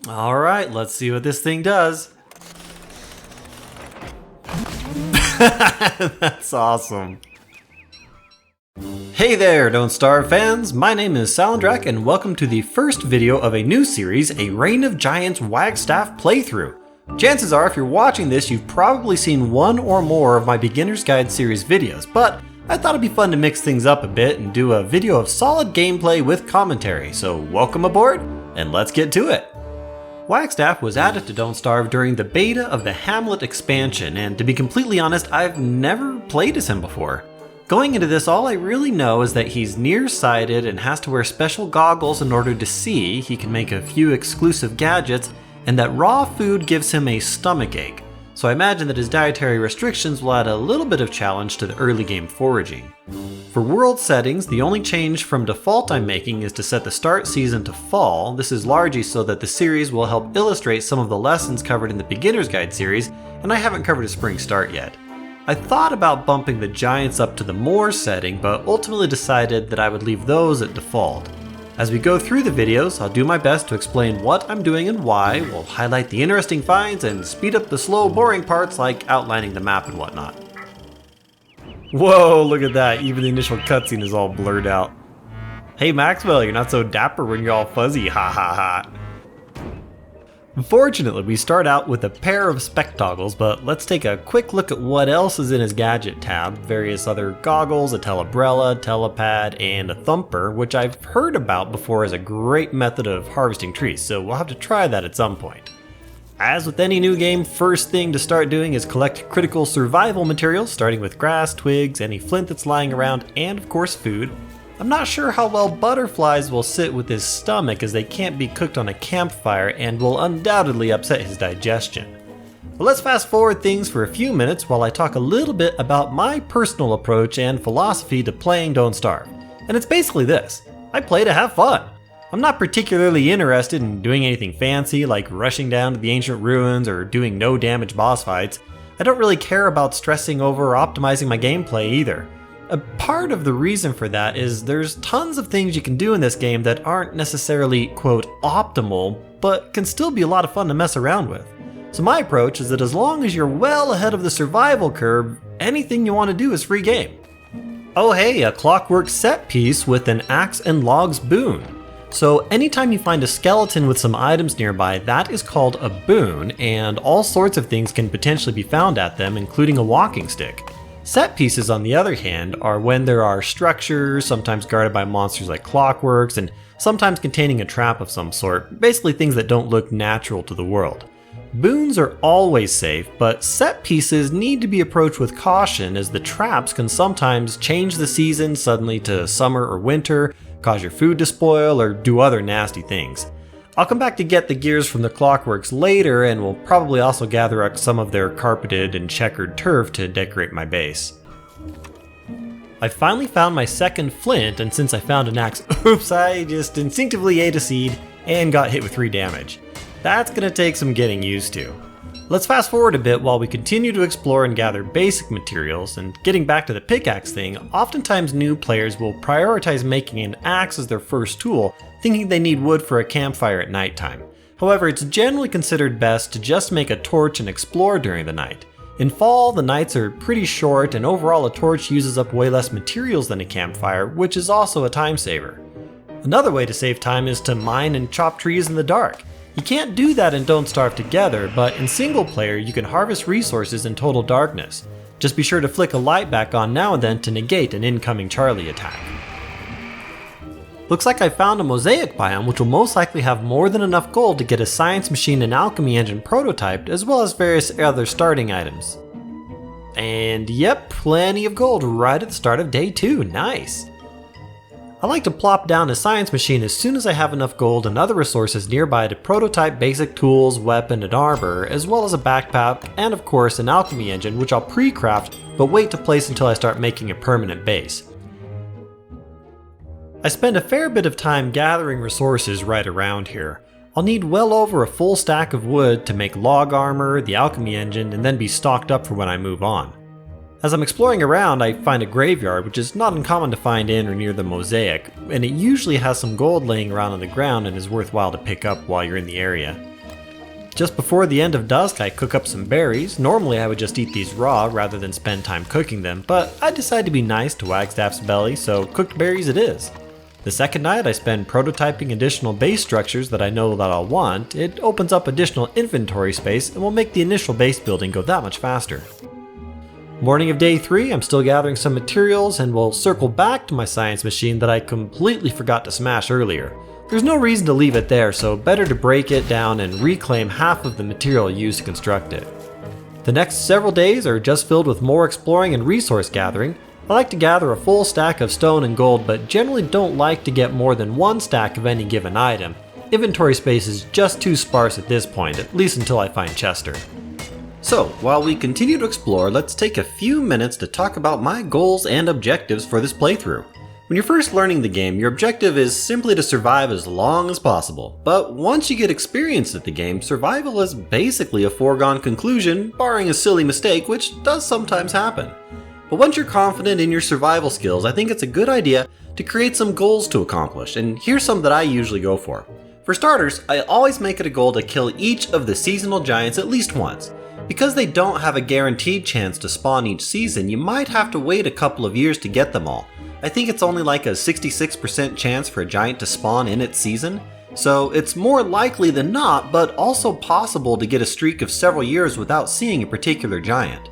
Alright, let's see what this thing does. That's awesome. Hey there, Don't Starve fans! My name is Salandrak and welcome to the first video of a new series, a Reign of Giants Wagstaff playthrough. Chances are if you're watching this, you've probably seen one or more of my Beginner's Guide series videos, but I thought it'd be fun to mix things up a bit and do a video of solid gameplay with commentary, so welcome aboard and let's get to it! Wagstaff was added to Don't Starve during the beta of the Hamlet expansion, and to be completely honest, I've never played as him before. Going into this, all I really know is that he's nearsighted and has to wear special goggles in order to see, he can make a few exclusive gadgets, and that raw food gives him a stomachache. So I imagine that his dietary restrictions will add a little bit of challenge to the early game foraging. For world settings, the only change from default I'm making is to set the start season to fall. This is largely so that the series will help illustrate some of the lessons covered in the Beginner's Guide series, and I haven't covered a spring start yet. I thought about bumping the Giants up to the More setting, but ultimately decided that I would leave those at default. As we go through the videos, I'll do my best to explain what I'm doing and why, we'll highlight the interesting finds and speed up the slow, boring parts like outlining the map and whatnot. Whoa, look at that, even the initial cutscene is all blurred out. Hey Maxwell, you're not so dapper when you're all fuzzy, ha ha ha. Unfortunately, we start out with a pair of spectoggles, but let's take a quick look at what else is in his gadget tab. Various other goggles, a telebrella, telepad, and a thumper, which I've heard about before as a great method of harvesting trees, so we'll have to try that at some point. As with any new game, first thing to start doing is collect critical survival materials, starting with grass, twigs, any flint that's lying around, and of course food. I'm not sure how well butterflies will sit with his stomach as they can't be cooked on a campfire and will undoubtedly upset his digestion. But let's fast forward things for a few minutes while I talk a little bit about my personal approach and philosophy to playing Don't Starve. And it's basically this: I play to have fun. I'm not particularly interested in doing anything fancy like rushing down to the ancient ruins or doing no damage boss fights. I don't really care about stressing over optimizing my gameplay either. A part of the reason for that is there's tons of things you can do in this game that aren't necessarily, quote, optimal, but can still be a lot of fun to mess around with. So my approach is that as long as you're well ahead of the survival curve, anything you want to do is free game. Oh hey, a clockwork set piece with an axe and logs boon. So anytime you find a skeleton with some items nearby, that is called a boon, and all sorts of things can potentially be found at them, including a walking stick. Set pieces, on the other hand, are when there are structures, sometimes guarded by monsters like clockworks, and sometimes containing a trap of some sort, basically things that don't look natural to the world. Boons are always safe, but set pieces need to be approached with caution as the traps can sometimes change the season suddenly to summer or winter, cause your food to spoil, or do other nasty things. I'll come back to get the gears from the clockworks later, and will probably also gather up some of their carpeted and checkered turf to decorate my base. I finally found my second flint, and since I found an axe, oops, I just instinctively ate a seed and got hit with 3 damage. That's gonna take some getting used to. Let's fast forward a bit while we continue to explore and gather basic materials, and getting back to the pickaxe thing, oftentimes new players will prioritize making an axe as their first tool, thinking they need wood for a campfire at nighttime. However, it's generally considered best to just make a torch and explore during the night. In fall, the nights are pretty short, and overall a torch uses up way less materials than a campfire, which is also a time saver. Another way to save time is to mine and chop trees in the dark. You can't do that in Don't Starve together, but in single player you can harvest resources in total darkness. Just be sure to flick a light back on now and then to negate an incoming Charlie attack. Looks like I found a Mosaic biome which will most likely have more than enough gold to get a science machine and alchemy engine prototyped, as well as various other starting items. And yep, plenty of gold right at the start of day 2, nice! I like to plop down a science machine as soon as I have enough gold and other resources nearby to prototype basic tools, weapon, and armor, as well as a backpack, and of course an alchemy engine which I'll pre-craft but wait to place until I start making a permanent base. I spend a fair bit of time gathering resources right around here. I'll need well over a full stack of wood to make log armor, the alchemy engine, and then be stocked up for when I move on. As I'm exploring around, I find a graveyard, which is not uncommon to find in or near the Mosaic, and it usually has some gold laying around on the ground and is worthwhile to pick up while you're in the area. Just before the end of dusk, I cook up some berries. Normally I would just eat these raw rather than spend time cooking them, but I decided to be nice to Wagstaff's belly, so cooked berries it is. The second night I spend prototyping additional base structures that I know that I'll want. It opens up additional inventory space and will make the initial base building go that much faster. Morning of day 3, I'm still gathering some materials and will circle back to my science machine that I completely forgot to smash earlier. There's no reason to leave it there, so better to break it down and reclaim half of the material used to construct it. The next several days are just filled with more exploring and resource gathering. I like to gather a full stack of stone and gold, but generally don't like to get more than one stack of any given item. Inventory space is just too sparse at this point, at least until I find Chester. So, while we continue to explore, let's take a few minutes to talk about my goals and objectives for this playthrough. When you're first learning the game, your objective is simply to survive as long as possible. But once you get experienced at the game, survival is basically a foregone conclusion, barring a silly mistake, which does sometimes happen. But once you're confident in your survival skills, I think it's a good idea to create some goals to accomplish, and here's some that I usually go for. For starters, I always make it a goal to kill each of the seasonal giants at least once. Because they don't have a guaranteed chance to spawn each season, you might have to wait a couple of years to get them all. I think it's only like a 66% chance for a giant to spawn in its season, so it's more likely than not, but also possible to get a streak of several years without seeing a particular giant.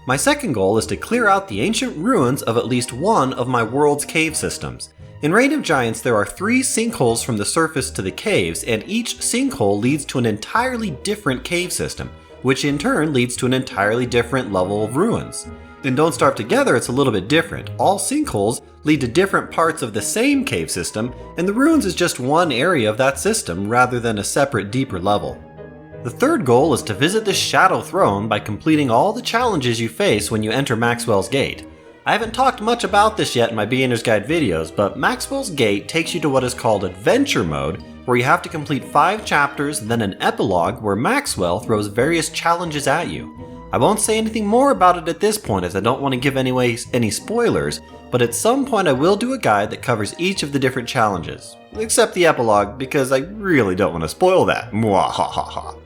My second goal is to clear out the ancient ruins of at least one of my world's cave systems. In Reign of Giants, there are 3 sinkholes from the surface to the caves, and each sinkhole leads to an entirely different cave system, which in turn leads to an entirely different level of ruins. In Don't Starve Together, it's a little bit different. All sinkholes lead to different parts of the same cave system, and the ruins is just one area of that system rather than a separate deeper level. The third goal is to visit the Shadow Throne by completing all the challenges you face when you enter Maxwell's Gate. I haven't talked much about this yet in my Beginner's Guide videos, but Maxwell's Gate takes you to what is called Adventure Mode, where you have to complete 5 chapters, then an epilogue where Maxwell throws various challenges at you. I won't say anything more about it at this point as I don't want to give any spoilers, but at some point I will do a guide that covers each of the different challenges. Except the epilogue, because I really don't want to spoil that. Mwahaha.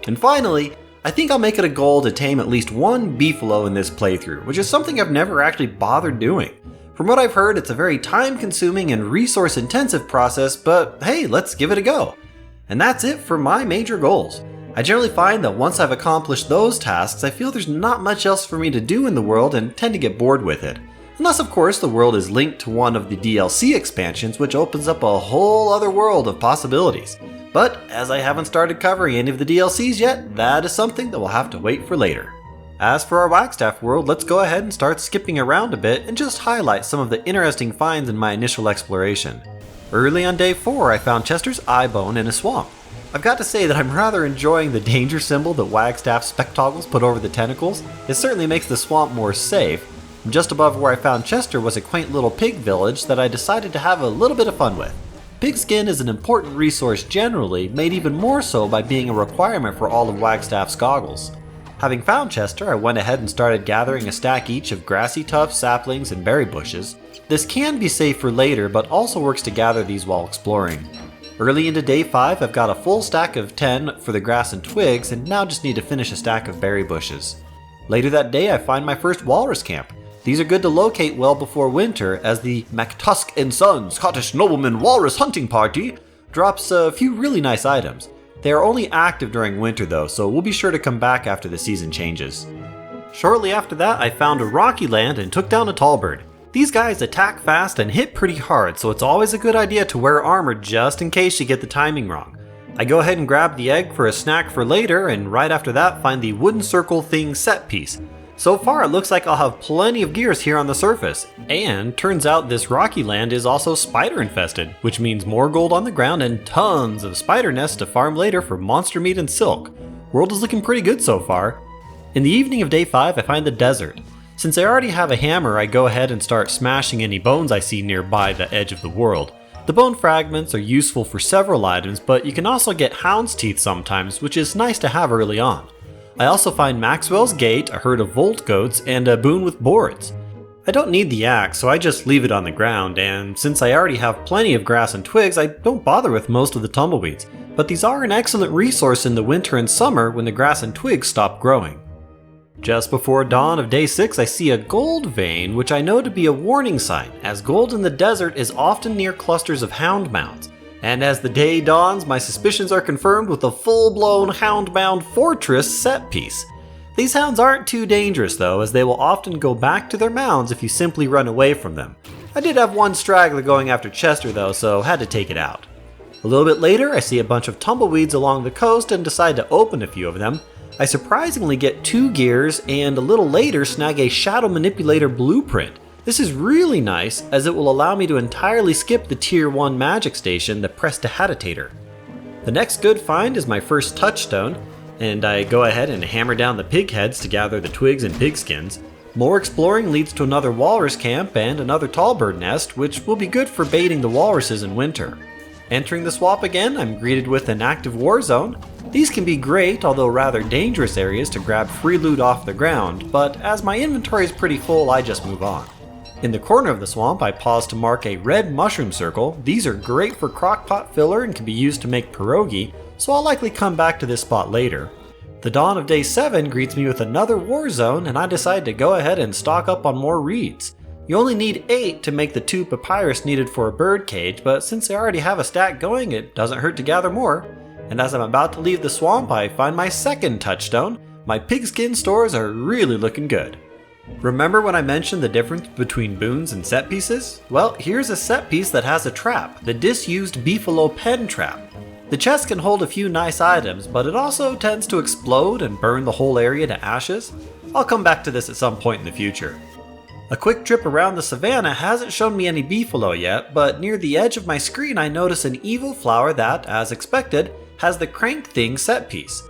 And finally, I think I'll make it a goal to tame at least one beefalo in this playthrough, which is something I've never actually bothered doing. From what I've heard, it's a very time-consuming and resource-intensive process, but hey, let's give it a go. And that's it for my major goals. I generally find that once I've accomplished those tasks, I feel there's not much else for me to do in the world and tend to get bored with it. Unless of course the world is linked to one of the DLC expansions, which opens up a whole other world of possibilities. But as I haven't started covering any of the DLCs yet, that is something that we'll have to wait for later. As for our Wagstaff world, let's go ahead and start skipping around a bit and just highlight some of the interesting finds in my initial exploration. Early on day 4, I found Chester's eye bone in a swamp. I've got to say that I'm rather enjoying the danger symbol that Wagstaff spectacles put over the tentacles. It certainly makes the swamp more safe. Just above where I found Chester was a quaint little pig village that I decided to have a little bit of fun with. Pig skin is an important resource generally, made even more so by being a requirement for all of Wagstaff's goggles. Having found Chester, I went ahead and started gathering a stack each of grassy tufts, saplings, and berry bushes. This can be safe for later, but also works to gather these while exploring. Early into day 5, I've got a full stack of 10 for the grass and twigs, and now just need to finish a stack of berry bushes. Later that day, I find my first walrus camp. These are good to locate well before winter, as the MacTusk and Sons Scottish Nobleman Walrus Hunting Party drops a few really nice items. They are only active during winter though, so we'll be sure to come back after the season changes. Shortly after that, I found a rocky land and took down a Tallbird. These guys attack fast and hit pretty hard, so it's always a good idea to wear armor just in case you get the timing wrong. I go ahead and grab the egg for a snack for later, and right after that find the wooden circle thing set piece. So far it looks like I'll have plenty of gears here on the surface, and turns out this rocky land is also spider infested, which means more gold on the ground and tons of spider nests to farm later for monster meat and silk. World is looking pretty good so far. In the evening of day 5 I find the desert. Since I already have a hammer, I go ahead and start smashing any bones I see nearby the edge of the world. The bone fragments are useful for several items, but you can also get hound's teeth sometimes, which is nice to have early on. I also find Maxwell's Gate, a herd of volt goats, and a boon with boards. I don't need the axe, so I just leave it on the ground, and since I already have plenty of grass and twigs, I don't bother with most of the tumbleweeds. But these are an excellent resource in the winter and summer when the grass and twigs stop growing. Just before dawn of day 6, I see a gold vein, which I know to be a warning sign, as gold in the desert is often near clusters of hound mounds. And as the day dawns, my suspicions are confirmed with a full-blown hound-bound fortress set piece. These hounds aren't too dangerous though, as they will often go back to their mounds if you simply run away from them. I did have one straggler going after Chester though, so had to take it out. A little bit later, I see a bunch of tumbleweeds along the coast and decide to open a few of them. I surprisingly get 2 gears and a little later snag a Shadow Manipulator blueprint. This is really nice as it will allow me to entirely skip the tier 1 magic station, the Prestidigitator. The next good find is my first Touchstone, and I go ahead and hammer down the pig heads to gather the twigs and pig skins. More exploring leads to another walrus camp and another Tallbird nest, which will be good for baiting the walruses in winter. Entering the swamp again, I'm greeted with an active Warzone. These can be great, although rather dangerous areas to grab free loot off the ground, but as my inventory is pretty full, I just move on. In the corner of the swamp, I pause to mark a red mushroom circle. These are great for crockpot filler and can be used to make pierogi, so I'll likely come back to this spot later. The dawn of day 7 greets me with another Warzone, and I decide to go ahead and stock up on more reeds. You only need 8 to make the 2 papyrus needed for a bird cage, but since I already have a stack going, it doesn't hurt to gather more. And as I'm about to leave the swamp, I find my second touchstone. My pigskin stores are really looking good. Remember when I mentioned the difference between boons and set pieces? Well, here's a set piece that has a trap, the disused beefalo pen trap. The chest can hold a few nice items, but it also tends to explode and burn the whole area to ashes. I'll come back to this at some point in the future. A quick trip around the savannah hasn't shown me any beefalo yet, but near the edge of my screen I notice an evil flower that, as expected, has the crank thing set piece.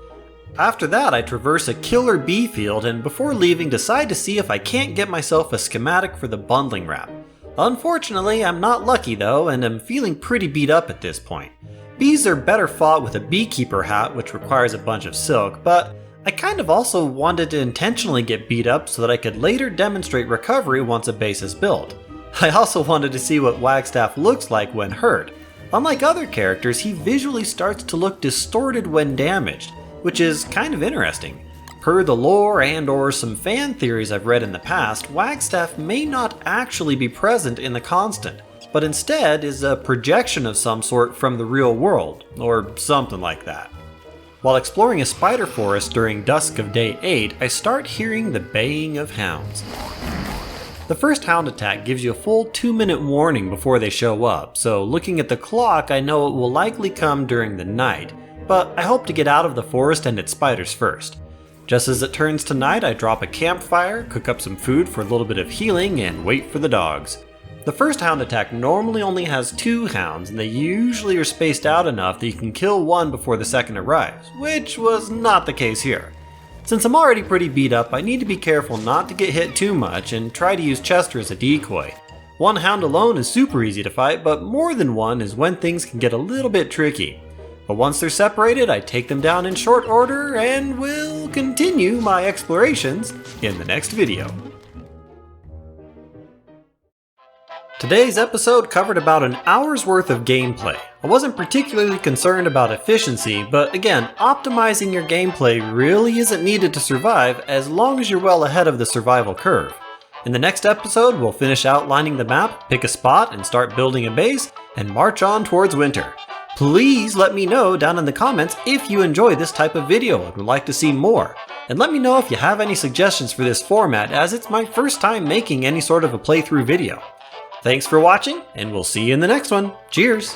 After that I traverse a killer bee field and before leaving decide to see if I can't get myself a schematic for the bundling wrap. Unfortunately I'm not lucky though and am feeling pretty beat up at this point. Bees are better fought with a beekeeper hat which requires a bunch of silk, but I kind of also wanted to intentionally get beat up so that I could later demonstrate recovery once a base is built. I also wanted to see what Wagstaff looks like when hurt. Unlike other characters, he visually starts to look distorted when damaged, which is kind of interesting. Per the lore and/or some fan theories I've read in the past, Wagstaff may not actually be present in the Constant, but instead is a projection of some sort from the real world, or something like that. While exploring a spider forest during dusk of day 8, I start hearing the baying of hounds. The first hound attack gives you a full 2-minute warning before they show up, so looking at the clock I know it will likely come during the night, but I hope to get out of the forest and its spiders first. Just as it turns to night, I drop a campfire, cook up some food for a little bit of healing, and wait for the dogs. The first hound attack normally only has 2 hounds, and they usually are spaced out enough that you can kill one before the second arrives, which was not the case here. Since I'm already pretty beat up, I need to be careful not to get hit too much and try to use Chester as a decoy. One hound alone is super easy to fight, but more than one is when things can get a little bit tricky. But once they're separated, I take them down in short order and will continue my explorations in the next video. Today's episode covered about an hour's worth of gameplay. I wasn't particularly concerned about efficiency, but again, optimizing your gameplay really isn't needed to survive as long as you're well ahead of the survival curve. In the next episode, we'll finish outlining the map, pick a spot and start building a base, and march on towards winter. Please let me know down in the comments if you enjoy this type of video and would like to see more. And let me know if you have any suggestions for this format, as it's my first time making any sort of a playthrough video. Thanks for watching, and we'll see you in the next one. Cheers!